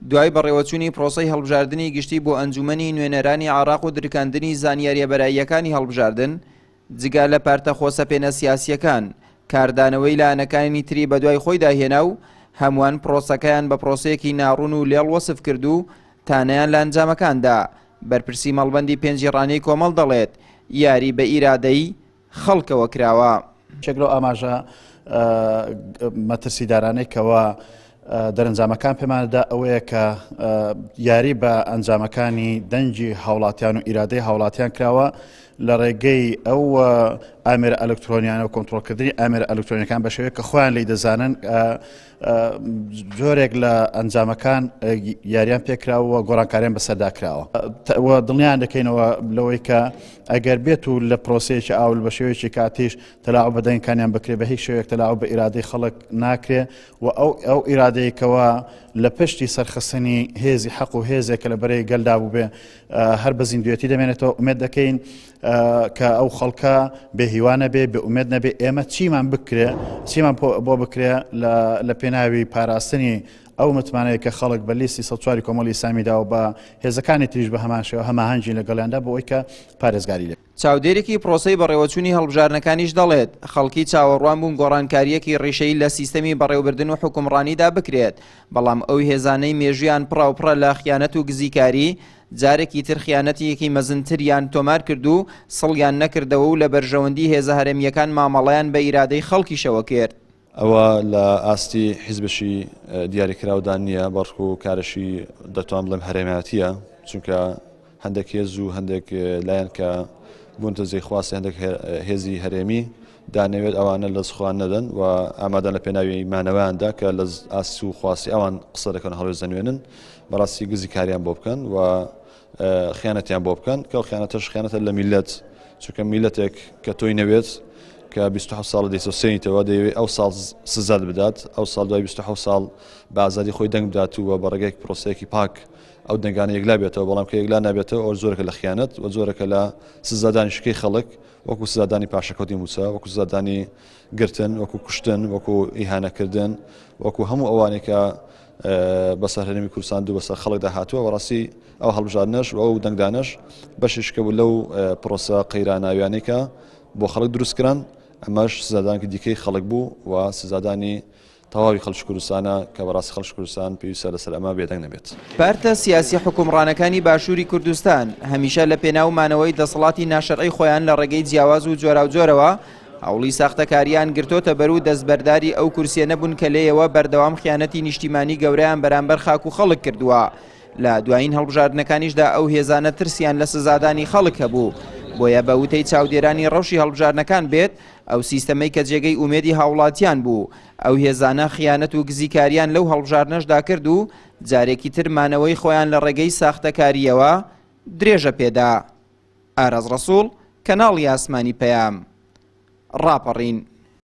دوای بەڕێوەچوونی پرۆسەی هەڵبژاردننی گشتی بۆ ئەنجومەنی نوێنەرانی عراق و درکاندنی زانیاریە بەراییەکانی هەڵبژاردن جگا لە پارتە خۆسەپێنە سیاسیەکان کاردانەوەی لایەنەکانی تری بە دوای خۆی داهێنا و هەمووان پرۆسەکەیان بە پرۆسەیەکی ناڕوون و لێڵ وەسف کرد و تانەیان لە ئەنجامەکاندا. بەرپرسی مەڵبەندی پێنجی ڕانەی کۆمەڵ دەڵێت یاری بە ئیرادەی خەڵکەوە کراوە. شێگرۆ ئاماژە مەترسیدارانەی کەوە دەرەنجامەکان پێماندا ئەوەیە کە یاری بە ئەنجامەکانی دەنجی هاوڵاتیان و ئیرادەی هاوڵاتیان کراوە لە ڕێگەی ئەو ئامێرە ئەلکترۆنیانە و کۆنتڕۆلکردنی ئامێرە ئەلکترۆنیەکان بە شێوەیە کە خۆیان لی دەزانن جۆرێک لە ئەنجامەکان یاریان پێکراوە گۆڕانکاریان بەسەردا کراوە. دڵنیان دەکەینەوە لەوەی کە ئەگەر بێت و لە پرۆسەیەکی ئاول بە شێوەیەکی کاتیش تەلاعوب بە دەنگەکانیان بکرێ بە هیچ شێوەیەک تەلاعوب بە ئیرادەی خەڵک ناکرێ و ئەو ئیرادەیەکەوە لە پشتی سەرخستنی هێزی حەق و هێزێک کە لە بەرەی گەلدا بوو بێ هەر بە زیندوێتی دەمێنێتەوە. ئومێد دەکەین کە ئەو خەڵکە بێهیوانە بێ بێ ئومێد نەبێ ئێمە چیمان بکرێ چیمان بۆ بکرێ لە پێناوی پاراستنی ئەو متمانەیە کە خەڵک بە لیستی 104 کۆمەڵی ئیسلامیدا و بە هێزەکانی تریش بە هەمان شێوە هەماهەنگی لەگەڵیاندا بۆ ئەوەی کە پارێزگاری لێ. چاودێرێکی پرۆسەی بەڕێوەچوونی هەڵبژارنەکانیش دەڵێت خەڵکی چاوەڕوان بوون گۆڕانکاریەکی ڕیشەی لە سیستەمی بەڕێوەبردن و حکومڕانیدا بکرێت، بەڵام ئەو هێزانەی مێژویان پڕاوپڕە لە خیانەت و گزیکاری جارێکی تر خیانەتیەکی مەزنتریان تۆمار کرد و سڵیان نەکردەوە و لە بەرژەوەندی هێزە هەرێمیەکان مامەڵەیان بە ئیرادەی خەڵکیشەوە کرد. ئەوە لە ئاستی حیزبشی دیاریکراوەدان نییە، بەڵکو و کارشی دەتوان بڵێم هەرێمەتیە، چونکە هەندێک هێز و هەندێک لایەن کە بوونتە جێخواستی هەندێک هێزی هەرێمی دانەوێت ئەوانە لە زخوان نەدەن و ئامادەن لە پێناوی مانەوەیاندا کە لە ئاستی و خواستی ئەوان قسە دەکەن هەڵوێزەنوێنن بەڕاستی گزیکاریان بۆ بکەن و خیانەتیان بۆ بکەن کە خیانەتەش خیانەتە لە میلەت، چونکە میلەتێک کە تۆی نەوێت کە 27 ساڵ دەیسەوسێنیتەوە دەیەوێت ئەو ساڵ سزات بدات، ئەو ساڵ دوای 27 ساڵ بە ئازادی خۆی دەنگ بدات و بە ڕێگەیەک پرۆسەیەکی پاک ئەو دەنگانە یەکلا بێتەوە، بەڵام کە یەکلا نابێتەوە ئەو زۆرەکە لە خیانەت و زۆرەکە لە سزادانی شکەی خەڵک، وەکو سزادانی پاشەکەوتی موچە، وەکو سزادانی گرتن، وەکو کوشتن، وەکو ئیهانەکردن، وەکو هەموو ئەوانێکە بەسەر هەرێمی کوردستان و بەسەر خەڵکدا هاتووە. بەڕاستی ئەو هەڵبژاردنەش و ئەو دەنگدانەش بەشێکە بوو لەو پرۆسە قەیراناویانەیە بۆ خەڵک دروستکران، ئەمەش سزادانکی دیکەی خەڵک بوو و سزادانی تەواوی خەڵکی کوردستانە کە بەڕاستی خەڵکی کوردستان پێویستە لەسەر ئەمە بێدەنگ نەبێت. پارتە سیاسی حکومڕانەکانی باشووری کوردستان هەمیشە لە پێناومانەوەی دەسەڵاتی ناشەرعی خۆیان لە ڕێگەی جیاواز و جۆرا و جۆرەوە هەوڵی ساختەکاریان گرتۆتە بەرەو دەستبەرداری ئەو کورسیە نەبوون کە لێیەوە بەردەوام خیانەتی نیشتیمانی گەورەیان بەرامبەر خاک و خەڵک کردووە. لە دوایین هەڵبژاردنەکانیشدا ئەو هێزانە ترسیان لە سزادانی خەڵک هەبوو، بۆیە بە وتەی چاودێرانی ڕەوشی هەڵبژاردنەکان بێت ئەو سیستەمەی کە جێگەی ئومێدی هاوڵاتیان بوو ئەو هێزانە خیانەت و گزیکاریان لەو هەڵبژاردنەشدا کرد و جارێکی تر مانەوەی خۆیان لە ڕێگەی ساختەکاریەوە درێژە پێدا. ئاراز ڕەسوڵ، کەناڵی ئاسمانی پەیام، ڕاپەڕین.